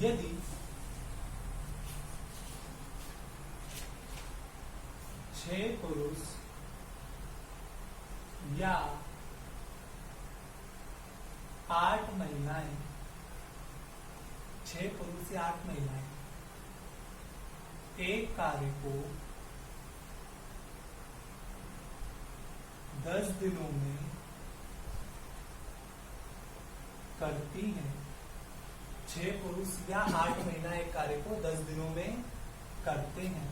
यदि छह पुरुष या 8 महिलाएं, 6 पुरुष या 8 महिलाएं एक कार्य को 10 दिनों में करती हैं। 6 पुरुष या 8 महिलाएं एक कार्य को 10 दिनों में करते हैं,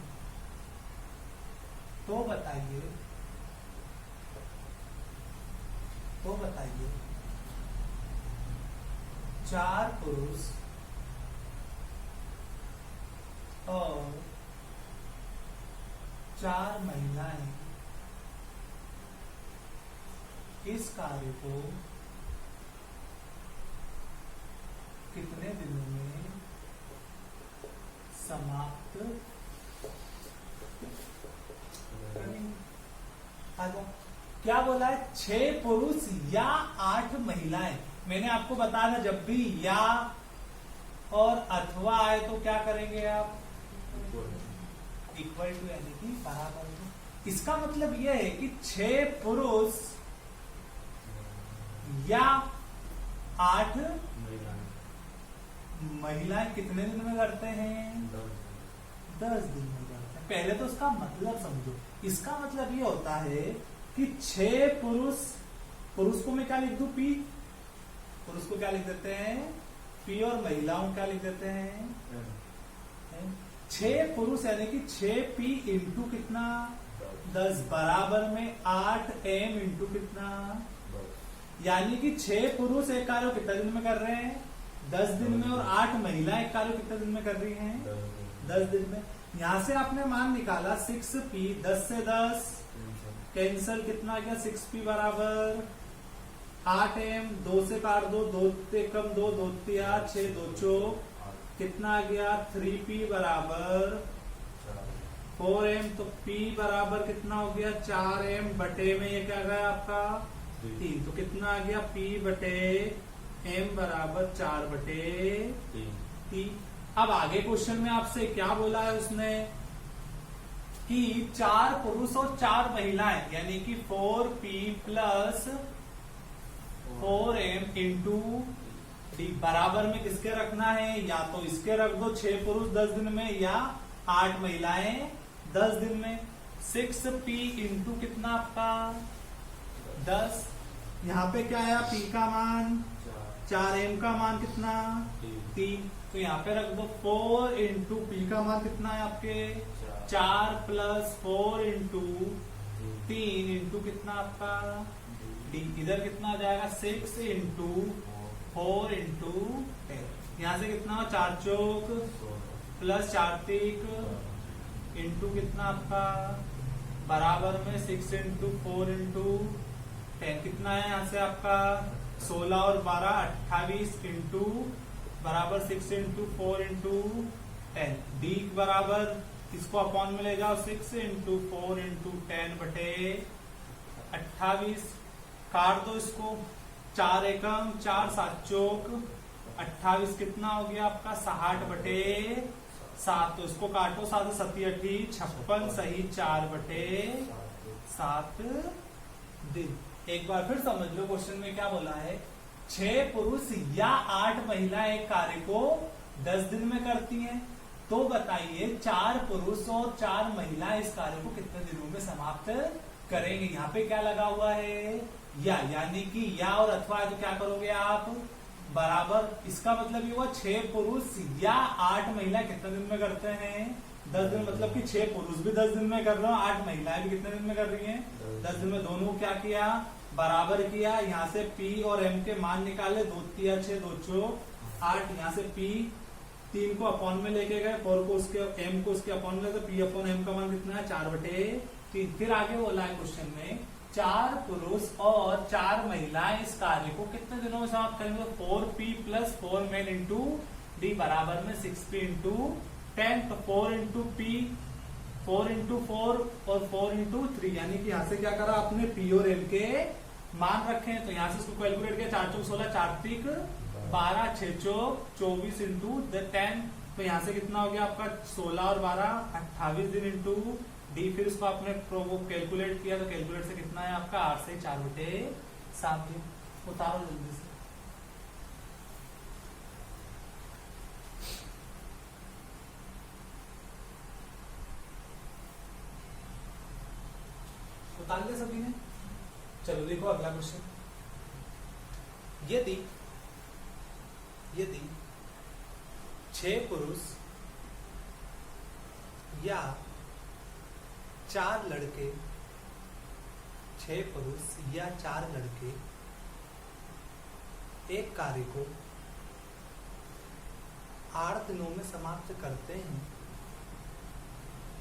तो बताइए 4 पुरुष और 4 महिलाएं इस कार्य को कितने दिनों में समाप्त करेंगे? क्या बोला है? 6 पुरुष या 8 महिलाएं। मैंने आपको बताया था जब भी या और अथवा आए तो क्या करेंगे आप? इक्वल टू यानी कि बराबर टू। इसका मतलब यह है कि 6 पुरुष या 8 महिलाएं कितने दिन में करते हैं? 10 दिन में करते हैं। पहले तो उसका मतलब समझो। इसका मतलब ये होता है कि 6 पुरुष को मैं क्या लिख दूं? पी। पुरुष को क्या लिख देते हैं? पी। और महिलाओं क्या लिख देते हैं? 6 पुरुष यानी कि 6p इंटू कितना? 10 बराबर में 8m इंटू कितना? यानी कि 6 पुरुष एक कार्य कितने दिन में कर रहे हैं? 10 दिन में। और 8 महिला एक कार्य कितने दिन में कर रही हैं? 10 दिन में। यहां से आपने मान निकाला 6p, 10 से 10 कैंसल, कितना गया? 6p बराबर 8m, 2 से काट दो, 2 से कम 2, 2 8, 6 2 चौक, कितना गया? 3p बराबर 4m। तो p बराबर कितना हो गया? 4m बटे में ये क्या गया आपका? 3। तो कितना आ गया? p बटे m बराबर 4 बटे 3। अब आगे क्वेश्चन में आपसे क्या बोला है उसने कि 4 पुरुष और 4 महिलाएं यानी कि 4p plus 4m into D बराबर में किसके रखना है? या तो इसके रख दो 6 पुरुष 10 दिन में, या 8 महिलाएं 10 दिन में। 6p इंटू कितना आपका? 10। यहाँ पे क्या आया? p का मान 4m का मान कितना? 3। तो यहाँ पे रख दो 4 इंटू पी का मान कितना है आपके? 4 प्लस 4 इंटू 3 इंटू कितना आपका? डी। इधर कितना आ जाएगा? 6 इंटू 4 इंटू 10। यहाँ से कितना? 4 चौक प्लस 4 तीक इंटू कितना आपका? बराबर में 6 इंटू 4 इंटू 10। कितना है यहाँ से आपका? 16 और 12 28 इंटू बराबर 6 इंटू 4 इंटू 10। डी बराबर इसको अपॉन में ले जाओ 6 इंटू 4 इंटू 10 बटे 28। काट दो इसको, 4 एकम 4 7 चौक 28, कितना हो गया आपका? 60 बटे 7। तो इसको काटो, 7 7 56 सही 4 बटे 7 दिन। एक बार फिर समझ लो क्वेश्चन में क्या बोला है? 6 पुरुष या 8 महिलाएं एक कार्य को 10 दिन में करती हैं, तो बताइए 4 पुरुष और 4 महिलाएं इस कार्य को कितने दिनों में समाप्त करेंगे? यहाँ पे क्या लगा हुआ है? या, यानी कि या और अथवा तो क्या करोगे आप? बराबर। इसका मतलब ये हुआ 6 पुरुष या 8 महिला कितने दिन में करते हैं? 10 दिन। मतलब कि 6 पुरुष भी 10 दिन में कर रहे हो, 8 महिलाएं भी कितने दिन में कर रही हैं? 10 दिन में। दोनों क्या किया? बराबर किया। यहाँ से p और m के मान निकाले, 2 3 6 2 चौक 8। यहाँ से p 3 को अपॉन में लेके गए, 4 को उसके m को उसके अपॉन में, तो p अपॉन m का मान कितना है? 4 बटे 3। फिर आगे बोला है क्वेश्चन में 4 पुरुष और 4 महिलाएं इस कार्य को कितने दिनों में समाप्त करेंगे? 4p plus 4m into D बराबर में 6p इंटू 10। तो 4 इंटू p, 4 इंटू 4 और 4 इंटू 3, यानी कि यहाँ से क्या करा आपने? p और m के मान रखे हैं। तो यहाँ से इसको कैलकुलेट किया, 4 चौक 16 4 तीक 12 6 चौक 24 इंटू 10, तो यहाँ से कितना हो गया आपका 16 और 12 28 दिन इंटू डी, फिर इसको आपने वो कैलकुलेट किया तो कैलकुलेट से कितना है आपका 8 से 4/7 दिन। उतारो जल्दी से। उतार लिया सभी ने? चलो देखो अगला क्वेश्चन। यदि 6 पुरुष या 4 लड़के 6 पुरुष या 4 लड़के एक कार्य को 8 दिनों में समाप्त करते हैं,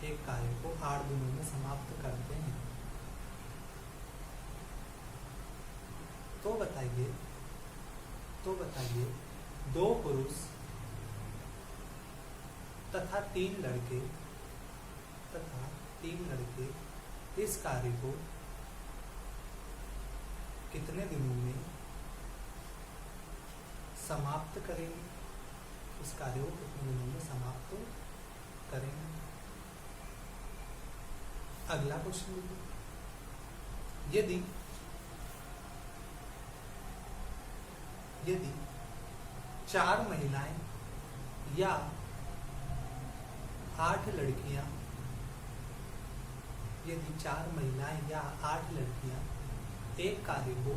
एक कार्य को 8 दिनों में समाप्त करते हैं, तो बताइए 2 पुरुष तथा 3 लड़के इस कार्य को कितने दिनों में समाप्त करेंगे, इस कार्य को कितने दिनों में समाप्त करेंगे। अगला क्वेश्चन, यदि 4 महिलाएं या 8 लड़कियां, यदि 4 महिलाएं या 8 लड़कियां एक कार्य को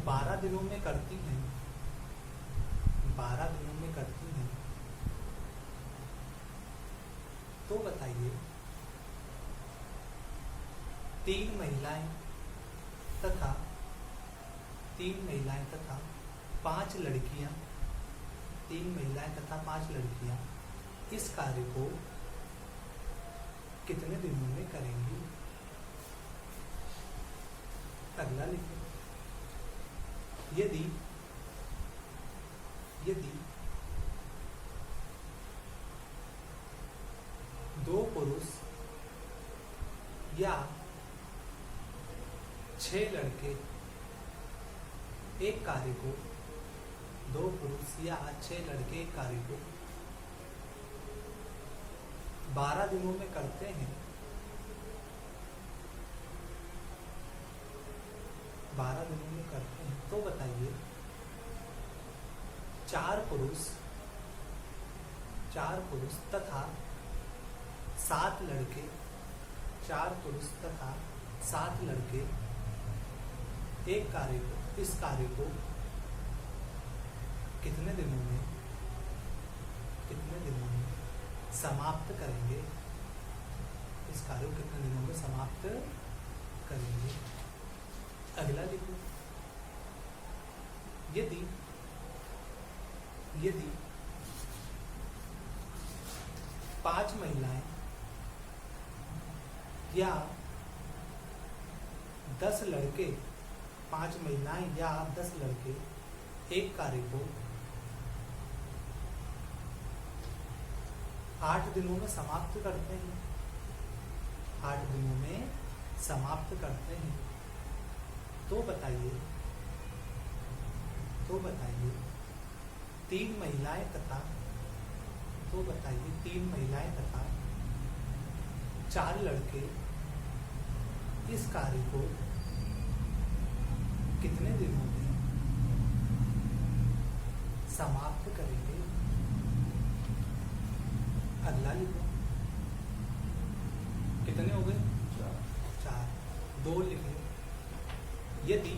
12 दिनों में करती हैं, 12 दिनों में करती हैं, तो बताइए 3 महिलाएं तथा 5 लड़कियां, 3 महिलाएं तथा 5 लड़कियां इस कार्य को कितने दिनों में करेंगी। अगला लिखो, यदि 2 पुरुष या 6 लड़के एक कार्य को 2 पुरुष या 6 लड़के एक कार्य को 12 दिनों में करते हैं, 12 दिनों में करते हैं, तो बताइए 4 पुरुष तथा 7 लड़के, 4 पुरुष तथा 7 लड़के एक कार्य को, इस कार्य को कितने दिनों में समाप्त करेंगे, इस कार्य को कितने दिनों में समाप्त करेंगे। अगला लिखो, यदि 5 महिलाएं या 10 लड़के, 5 महिलाएं या 10 लड़के एक कार्य को 8 दिनों में समाप्त करते हैं, 8 दिनों में समाप्त करते हैं, तो बताइए 3 महिलाएं तथा 4 लड़के इस कार्य को कितने दिनों में समाप्त करेंगे। अगला लिखो, कितने हो गए? 4। 2 लिखे, यदि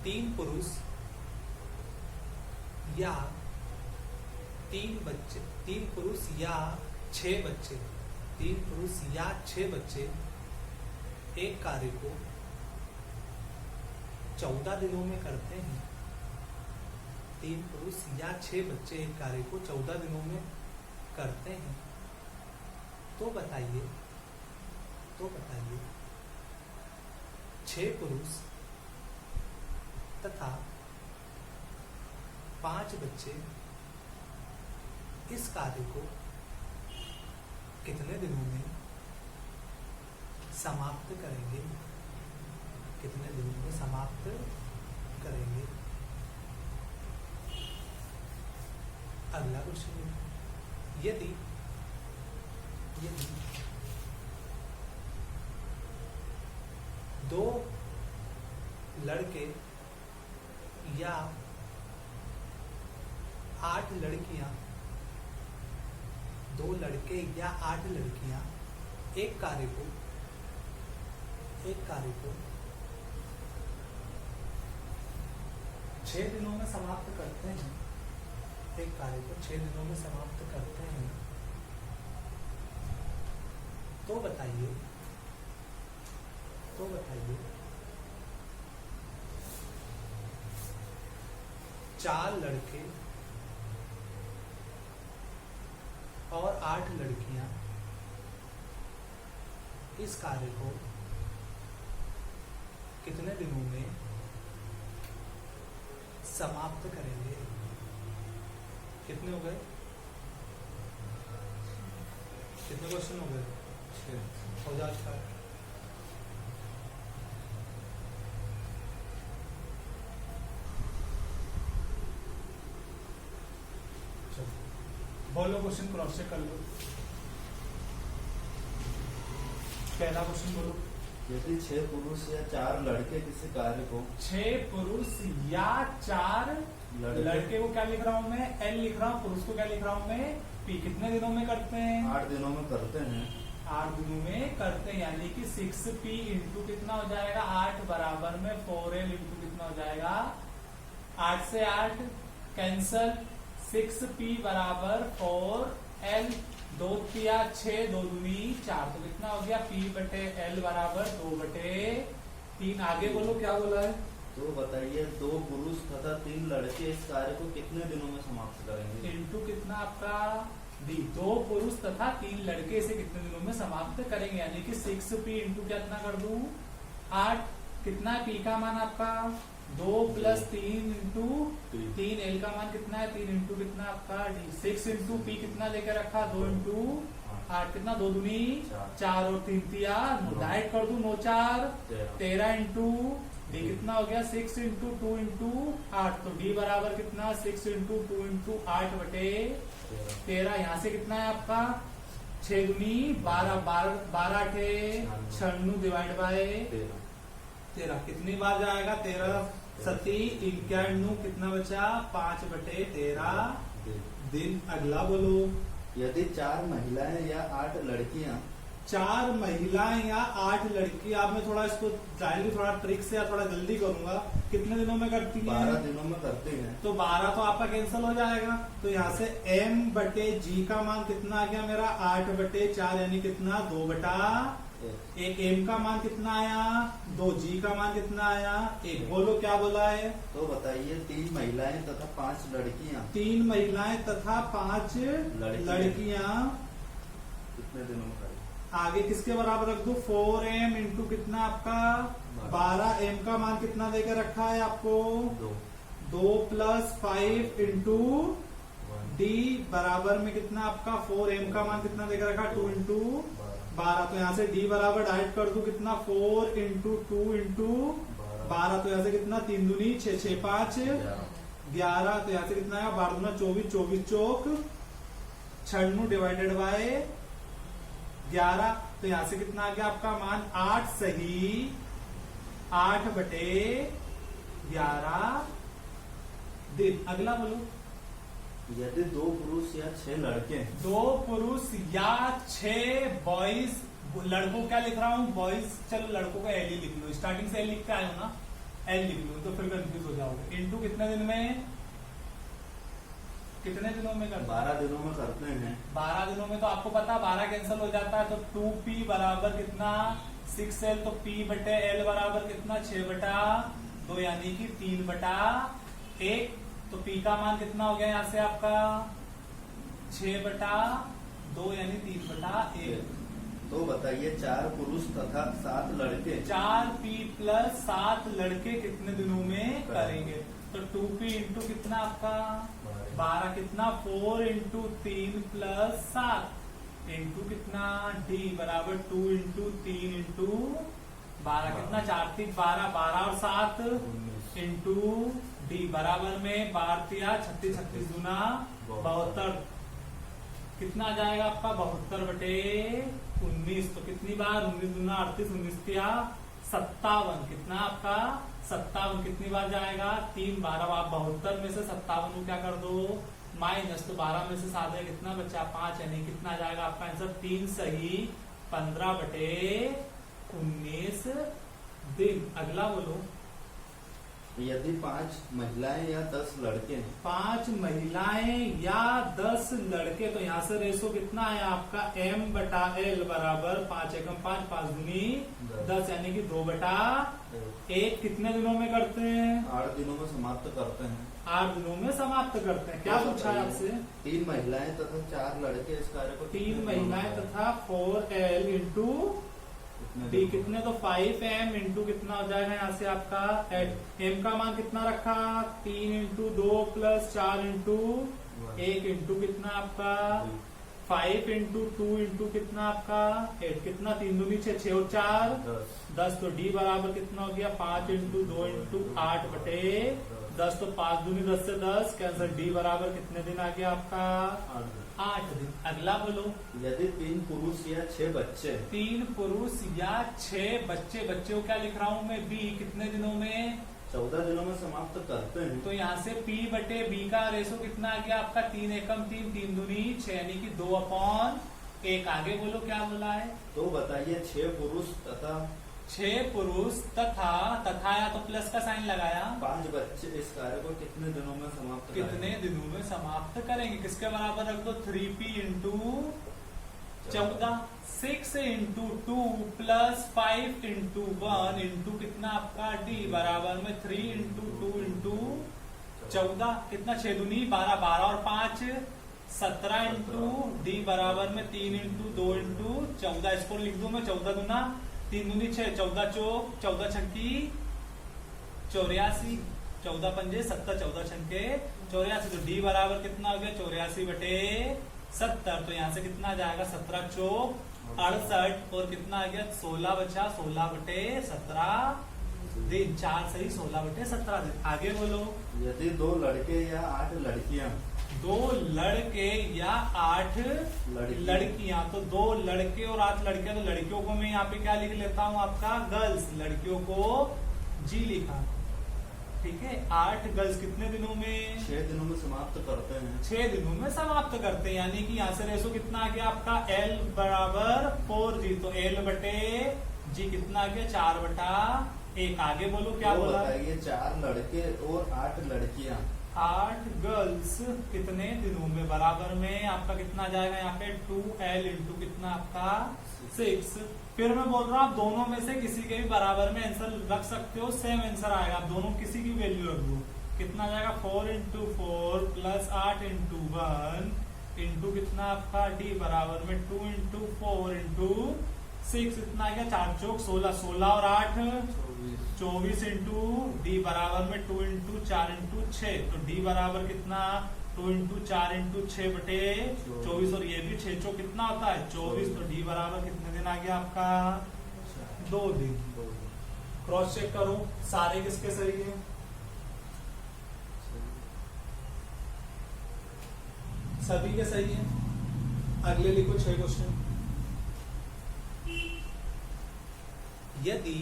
3 पुरुष या 3 बच्चे, 3 पुरुष या 6 बच्चे, 3 पुरुष या 6 बच्चे एक कार्य को 14 दिनों में करते हैं, 3 पुरुष या 6 बच्चे एक कार्य को 14 दिनों में करते हैं, तो बताइए 6 पुरुष तथा 5 बच्चे इस कार्य को कितने दिनों में समाप्त करेंगे, कितने दिनों में समाप्त करेंगे। अगला क्वेश्चन, यदि दो लड़के या 8 लड़कियां, 2 लड़के या 8 लड़कियां एक कार्य को 6 दिनों में समाप्त करते हैं, एक कार्य को 6 दिनों में समाप्त करते हैं, तो बताइए 4 लड़के और 8 लड़कियां इस कार्य को कितने दिनों में समाप्त करेंगे। कितने हो गए, कितने क्वेश्चन हो गए? 6 हो जाता है। बोलो क्वेश्चन, क्रॉस चेक कर लो। पहला क्वेश्चन बोलो। यदि 6 पुरुष या 4 लड़के किसी कार्य को 6 पुरुष या 4 लड़के को क्या लिख रहा हूँ मैं? एल लिख रहा हूँ। पुरुष को क्या लिख रहा हूँ मैं? पी। कितने दिनों में करते हैं? 8 दिनों में करते हैं। 8 दिनों में करते हैं, यानी कि 6p इंटू कितना हो जाएगा? 8 बराबर में 4l इंटू कितना हो जाएगा? 8 से 8 कैंसल, 6p बराबर 4l, 2 तिया 6, 2 दूनी 4, तो कितना हो गया? p बटे l बराबर 2/3। आगे बोलो क्या बोला है? तो बताइए 2 पुरुष तथा 3 लड़के इस कार्य को कितने दिनों में समाप्त करेंगे? इंटू कितना आपका? डी। 2 पुरुष तथा 3 लड़के इसे कितने दिनों में समाप्त करेंगे, यानी कि 6p इंटू कितना कर दूं? 8। कितना है p का मान आपका? 2 + 3 इंटू 3, l का मान कितना है? 3 इंटू कितना आपका? डी। 6 इंटू p कितना लेकर रखा? 2 इंटू 8, कितना? 2 दूनी 4 और 3 तिया, डाइट कर दू 9 4 13 इंटू डी कितना हो गया? 6 इंटू 2 इंटू 8, तो डी बराबर कितना? 6 इंटू 2 इंटू 8 बटे 13। यहाँ से कितना है आपका? 6 दूनी 12, 12 8 96 डिवाइड बाय 13। कितनी बार जाएगा? 13 सती 91, कितना बचा? 5/13 दिन। अगला बोलो। यदि 4 महिलाएं या 8 लड़कियां 4 महिलाएं या 8 लड़की, आप मैं थोड़ा इसको जाएंगे थोड़ा ट्रिक से या थोड़ा जल्दी करूंगा। कितने दिनों में करती है? 12 दिनों में करती हैं। तो 12 तो आपका कैंसिल हो जाएगा, तो यहाँ से m बटे g का मान कितना आ गया मेरा? 8/4, यानी कितना? 2/1। m का मान कितना आया? 2। g का मान कितना आया? 1। बोलो क्या बोला है? तो बताइए 3 महिलाएं तथा 5 लड़कियां 3 महिलाएं तथा 5 लड़कियां कितने दिनों में करेंगे? आगे किसके बराबर रख दू? 4m इंटू कितना आपका? 12। m का मान कितना देकर रखा है आपको? 2 + 5 इंटू d बराबर में कितना आपका? 4m का मान कितना देकर रखा? 2 इंटू 12। तो यहाँ से d बराबर डाइट कर दू कितना? 4 इंटू 2 इंटू 12, तो यहाँ से कितना? 3 दूनी 6, 6 5 11, तो यहाँ से कितना आएगा? 12 दूना 24, 24 चौक 96 डिवाइडेड बाय 11, तो यहाँ से कितना आ गया आपका मान? 8 सही 8/11 दिन। अगला बोलो। यदि 2 पुरुष या 6 लड़के 2 पुरुष या 6 बॉयज, लड़कों क्या लिख रहा हूँ? बॉयज। चलो लड़कों का एल ही लिख लो, स्टार्टिंग से एल लिख के आए हो ना, एल लिख लो तो फिर कंफ्यूज हो जाओगे। इंटू कितने दिन में? कितने दिनों में करते? 12 दिनों में करते हैं। 12 दिनों में तो आपको पता 12 कैंसिल हो जाता है, तो 2p बराबर कितना? 6l, तो p बटे l बराबर कितना? 6/2, यानी कि 3/1। तो p का मान कितना हो गया यहाँ से आपका? 6/2, यानी 3/1। तो बताइए 4 पुरुष तथा 7 लड़के 4p + 7 लड़के कितने दिनों में करेंगे? तो 2p इंटू कितना आपका? 12, कितना? 4 इंटू 3 + 7, इंटू कितना डी बराबर 2 इंटू 3 इंटू 12 कितना 4 3 12 12 और 7 इंटू डी बराबर में 12 तिया 36 36 गुना 72 कितना आ जाएगा आपका 72 बटे 19 तो कितनी बार 19 गुना 38 19 तिया 57 कितना आपका 57 कितनी बार जाएगा 3 12 आप 72 में से 57 को क्या कर दो माइनस तो 12 में से 7 है कितना बचा 5 यानी कितना जाएगा आपका आंसर 3 सही 15 बटे 19 दिन। अगला बोलो यदि 5 महिलाएं या 10 लड़के हैं 5 महिलाएं या 10 लड़के तो यहाँ से रेशो कितना है आपका m बटा l बराबर 5 एकम 5 5 दूनी 10 यानी कि 2 बटा 1 कितने दिनों में करते हैं 8 दिनों में समाप्त करते हैं 8 दिनों में समाप्त करते हैं। क्या पूछा है आपसे 3 महिलाएं तथा 4 लड़के इस कार्य को 3 महिलाएं तथा 4l इंटू डी कितने तो 5m इंटू कितना हो जाएगा यहाँ से आपका m का मान कितना रखा 3 इंटू 2 प्लस 4 इंटू 1 इंटू कितना आपका 5 इंटू 2 इंटू कितना आपका 8 कितना 3 दूनी 6 6 और 4 10 तो डी बराबर कितना हो गया 5 इंटू 2 इंटू 8 बटे 10 तो 5 दूनी 10 से 10 कैंसर डी बराबर कितने दिन आ गया आपका 8 दिन। अगला बोलो यदि 3 पुरुष या 6 बच्चे 3 पुरुष या 6 बच्चे बच्चे को क्या लिख रहा हूँ मैं बी कितने दिनों में 14 दिनों में समाप्त करते हैं तो यहाँ से P बटे B का रेशो कितना आ गया आपका 3 एकम 3 3 दूनी 6 यानी कि 2/1 आगे बोलो क्या बोला है तो बताइए 6 पुरुष तथा 6 पुरुष तथा या तो प्लस का साइन लगाया 5 बच्चे इस कार्य को कितने दिनों में समाप्त कितने दिनों में समाप्त करेंगे किसके बराबर रख दो 3P into 14 6 into 2 plus 5 into 1 into कितना आपका डी बराबर में 3 इंटू 2 इंटू 14 कितना 6 दूनी 12 12 और 5 17 इंटू डी बराबर में 3 इंटू 2 इंटू 14 इसको लिख दूं मैं 14 दूना 3 दूनी 6 14 चौक 14 छक्की 84 14 पंजे 70 14 छक्के 84 तो डी बराबर कितना हो गया 84 बटे 70 तो यहाँ से कितना जाएगा 17 चौक 68 और कितना आ गया 16 बचा 16 बटे 17 दिन 4 सही 16 बटे 17 दिन। आगे बोलो यदि 2 लड़के या 8 लड़कियां 2 लड़के या 8 लड़कियां तो 2 लड़के और 8 लड़कियां तो लड़कियों को मैं यहाँ पे क्या लिख लेता हूँ आपका गर्ल्स लड़कियों को जी लिखा ठीक है 8 गर्ल्स कितने दिनों में 6 दिनों में समाप्त करते हैं 6 दिनों में समाप्त करते हैं यानी कि यहाँ से रेशो कितना आ गया आपका L बराबर 4G तो L बटे G कितना आ गया 4 बटा 1 आगे बोलो क्या तो बोला बताइए 4 लड़के और 8 लड़कियां 8 गर्ल्स कितने दिनों में बराबर में आपका कितना आ जाएगा यहाँ पे 2L इंटू कितना आपका 6 फिर मैं बोल रहा हूँ आप दोनों में से किसी के भी बराबर में आंसर रख सकते हो सेम आंसर आएगा आप दोनों किसी की वैल्यू रख दो कितना आ जाएगा 4 इंटू 4 प्लस 8 इंटू 1 इंटू कितना आपका डी बराबर में 2 इंटू 4 इंटू 6 इतना आ गया 4 चौक 16 16 और 8 24 इंटू डी बराबर में 2 इंटू 4 इंटू 6 तो डी बराबर कितना 2 इंटू 4 इंटू 6 बटे 24 और ये भी 6 चौक कितना होता है 24 तो डी बराबर कितने दिन आ गया आपका 2 दिन। क्रॉस चेक करो सारे किसके सही है सभी के सही है। अगले लिखो 6 क्वेश्चन यदि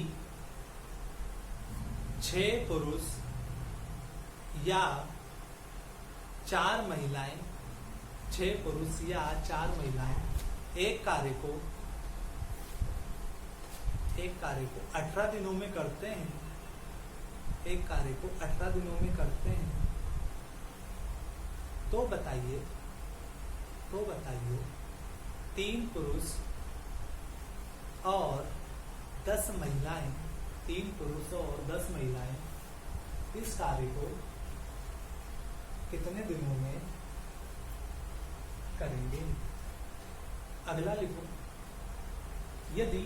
6 पुरुष या 4 महिलाएं 6 पुरुष या 4 महिलाएं एक कार्य को 18 दिनों में करते हैं एक कार्य को 18 दिनों में करते हैं तो बताइए 3 पुरुष और 10 महिलाएं 3 पुरुष और 10 महिलाएं इस कार्य को कितने दिनों में करेंगे। अगला लिखो यदि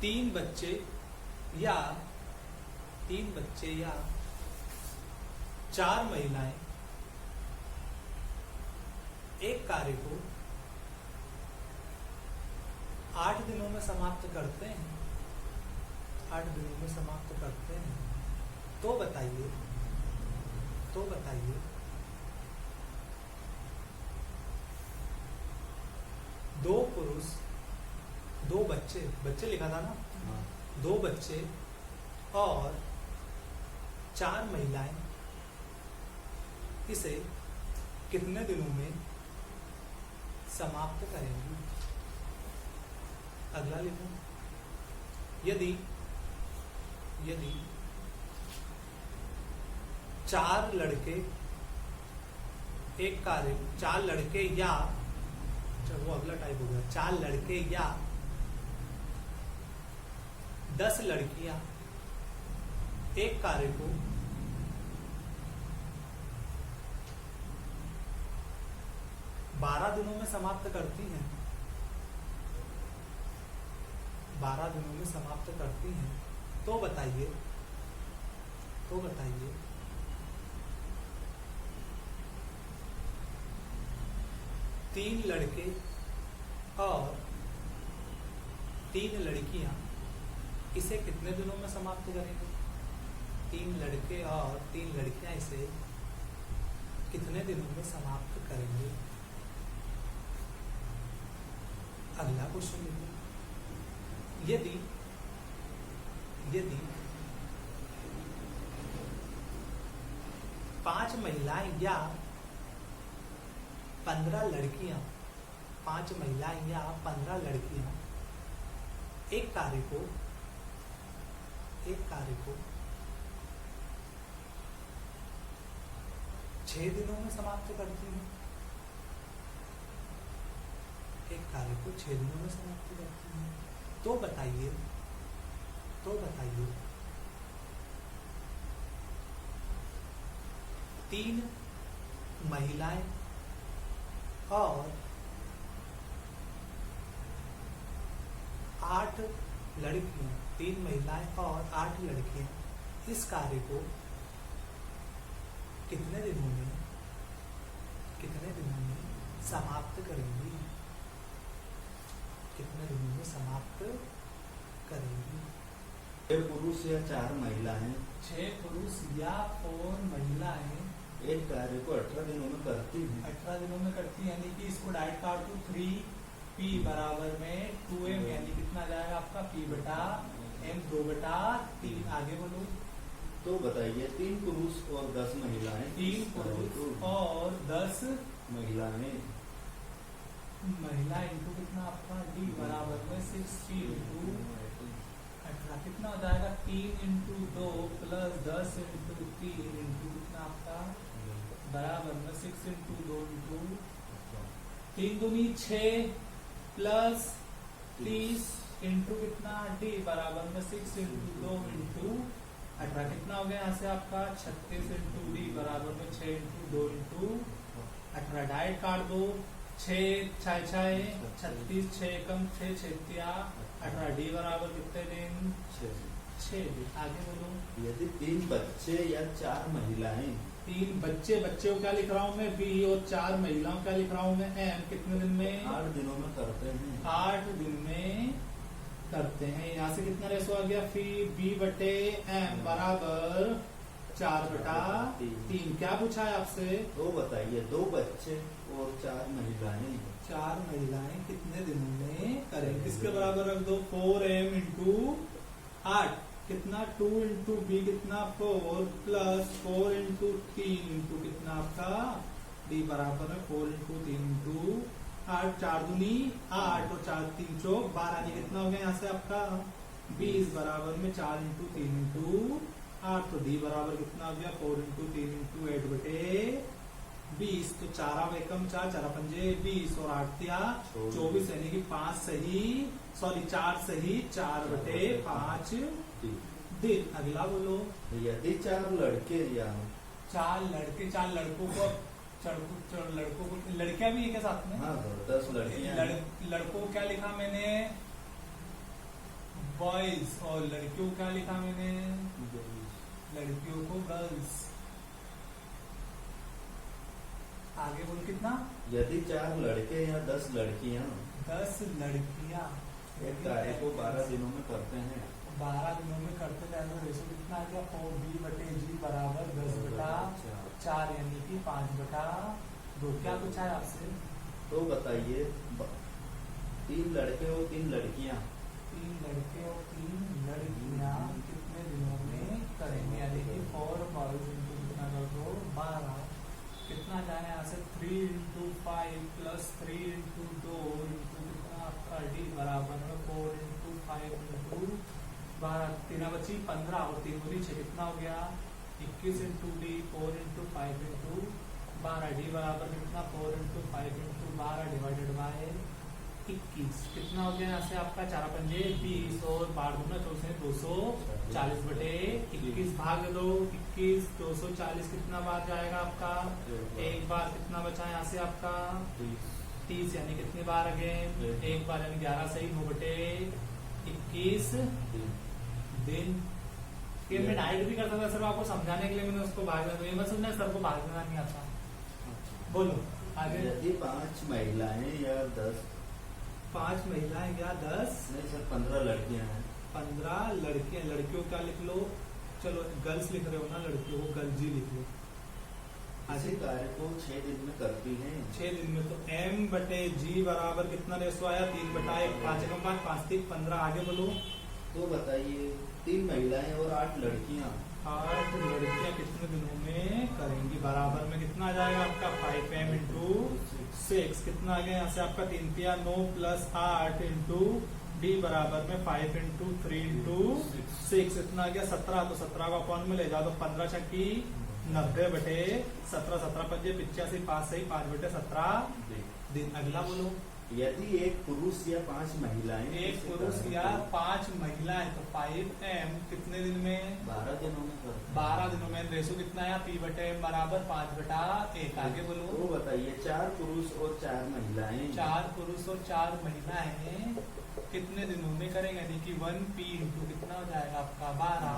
3 बच्चे या 4 महिलाएं एक कार्य को 8 दिनों में समाप्त करते हैं, 8 दिनों में समाप्त करते हैं, तो बताइए 2 पुरुष 2 बच्चे लिखा था ना, हाँ। 2 बच्चे और 4 महिलाएं इसे कितने दिनों में समाप्त करेंगी? अगला लिखो। यदि 4 लड़के एक कार्य 4 लड़के या चलो वो अगला टाइप हो गया, 4 लड़के या 10 लड़कियां एक कार्य को 12 दिनों में समाप्त करती हैं, 12 दिनों में समाप्त करती हैं, तो बताइए 3 लड़के और 3 लड़कियां इसे कितने दिनों में समाप्त करेंगे? 3 लड़के और 3 लड़कियां इसे कितने दिनों में समाप्त करेंगे? अगला क्वेश्चन लिखो। यदि 5 महिलाएं या 15 लड़कियां 5 महिलाएं या 15 लड़कियां एक कार्य को 6 दिनों में समाप्त करती हैं, एक कार्य को 6 दिनों में समाप्त करती हैं, तो बताइए 3 महिलाएं और 8 लड़कियां 3 महिलाएं और 8 लड़कियां इस कार्य को कितने दिनों में समाप्त करेंगी? कितने दिनों में समाप्त करेंगी? 6 पुरुष या 4 महिलाएं 6 पुरुष या 4 महिलाएं एक कार्य को 18 दिनों में करती हैं। 18 दिनों में करती है, यानी कि इसको डायरेक्ट काट दो 3p बराबर में 2m, यानी कितना जाएगा आपका p बटा m 2/3। आगे बोलो। तो बताइए 3 पुरुष और 10 महिलाएं 3 पुरुष और 10 महिलाएं महिला इंटू कितना आपका d बराबर में 60 इंटू 18 कितना हो जाएगा? 3 इंटू 2 प्लस 10 इंटू 3 इंटू कितना आपका बराबर में 6 इंटू 2 इंटू 3 दूनी 6 प्लस 30 इंटू कितना d बराबर में 6 इंटू 2 इंटू 18 कितना हो गया यहाँ से आपका 36 इंटू d बराबर में 6 इंटू 2 इंटू 18। डायरेक्ट काट दो 6 6 36 6 कम 6 6 18 d बराबर कितने दिन? 6 दिन। आगे बोलो। यदि 3 बच्चे या 4 महिलाएं 3 बच्चे को क्या लिख रहा हूँ मैं b, और 4 महिलाओं क्या लिख रहा हूँ मैं m, कितने दिन में? 8 दिनों में करते हैं। 8 दिन में करते हैं। यहाँ से कितना रेशो आ गया? फिर b बटे m बराबर 4/3। क्या पूछा है आपसे? तो बताइए 2 बच्चे और 4 महिलाएं 4 महिलाएं कितने दिनों में करें? किसके बराबर रख दो? 4m इंटू 8 कितना? 2 इंटू बी कितना? 4 प्लस 4 इंटू 3 इंटू कितना आपका d बराबर है 4 इंटू 3 इंटू 8। 4 दूनी 8 और 4 3 चौक 12, यानी कितना हो गया यहाँ से आपका 20 बराबर में 4 इंटू 3 इंटू 8। तो d बराबर कितना हो गया? 4 इंटू 3 इंटू 8 बटे 20। तो 4 एकम 4 4 पंजे 20 और 8 तिया 24, यानी कि 5 सही 4 सही 4 बटे 5 दिन। अगला बोलो। यदि 4 लड़के या 4 लड़के 4 लड़कों को लड़कियां भी है क्या साथ में? हाँ 10 लड़कियां लड़कों को क्या लिखा मैंने? बॉयज। और लड़कियों को क्या लिखा मैंने? लड़कियों को गर्ल्स। आगे बोल कितना? यदि 4 लड़के या 10 लड़कियां 10 लड़कियां एक कार्य को 12 दिनों में करते हैं 12 दिनों में करते हैं तो रेशो कितना आ गया 4b/g बराबर 10/4 यानी कि 5/2। क्या पूछा है आपसे? तो बताइए 3 लड़के और 3 लड़कियां 3 लड़के और 3 लड़कियां कितने दिनों में करेंगे? यानी कि 4 बाईस इंटू कितना कर दो 12 कितना जाए यहाँ से 3 इंटू 5 प्लस 3 इंटू 2 इंटू कितना आपका डी बराबर में 4 इंटू 5 इंटू 12 3 बची 15 और 3 गुनी 6 कितना हो गया 21 into D 4 into 5 into 12 D बराबर कितना 4 इंटू 5 इंटू 12 डिवाइडेड बाय 21 कितना हो गया यहाँ से आपका 4 पंजे 20 और 12 दूना 240/21 भाग दो 21 240 कितना बार जाएगा आपका एक बार कितना बचा यहाँ से आपका 30 यानी कितनी बार आ गए एक बार यानी 11 सही 9/21 दिन। ये मैं डाइट भी करता था सर आपको समझाने के लिए मैंने उसको भाग दिया मैं समझा सर को भाग देना नहीं आता। बोलो आगे। यदि 5 महिलाएं या 10 5 महिलाएं या 10 नहीं सर 15 लड़कियां हैं 15 लड़कियां लड़कियों का लिख लो चलो गर्ल्स लिख रहे हो ना लड़कियों को गर्ल जी लिख लो। इसी कार्य को 6 दिन में करती हैं 6 दिन में तो m/g बराबर कितना रेशो आया 3/1 5 5 5 3 15 आगे बोलो। तो बताइए 3 महिलाएं और 8 लड़कियां 8 लड़कियां कितने दिनों में करेंगी बराबर में कितना आ जाएगा आपका 5m इंटू 6 कितना आ गया यहाँ से आपका 3 3 9 प्लस 8 इंटू डी बराबर में 5 इंटू 3 इंटू 6 इतना आ गया 17 तो 17 को अपॉन में ले जाओ तो 15 छक्की 90/17 17 पंजे 85 5 सही 5/17 दिन। अगला बोलो। यदि एक पुरुष या 5 महिलाएं एक पुरुष या 5 महिलाएं तो 5m कितने दिन में 12 दिनों में करते हैं 12 दिनों में रेशो कितना है p/m बराबर 5/1 आगे बोलो। तो बताइए 4 पुरुष और 4 महिलाएं 4 पुरुष और 4 महिलाएं कितने दिनों में करेंगे यानी कि 1p इंटू कितना हो जाएगा आपका 12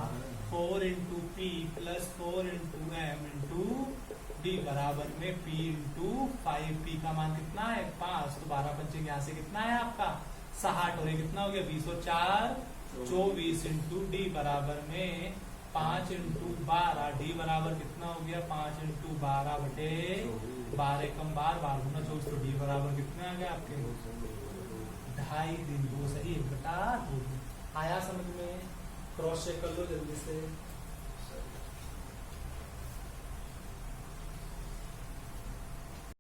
4 into p plus 4 into m into D बराबर में p इंटू 5p का मान कितना है 5 तो 12 पंचे यहाँ से कितना है आपका 60 और ये कितना हो गया 20 और 4 24 इंटू डी बराबर में 5 इंटू 12 डी बराबर कितना हो गया 5 इंटू 12/12 कम 12 गुना 24 तो डी बराबर कितने आ गए आपके 2.5 दिन 2 सही 1/2 दिन। आया समझ में क्रॉस चेक कर लो जल्दी से।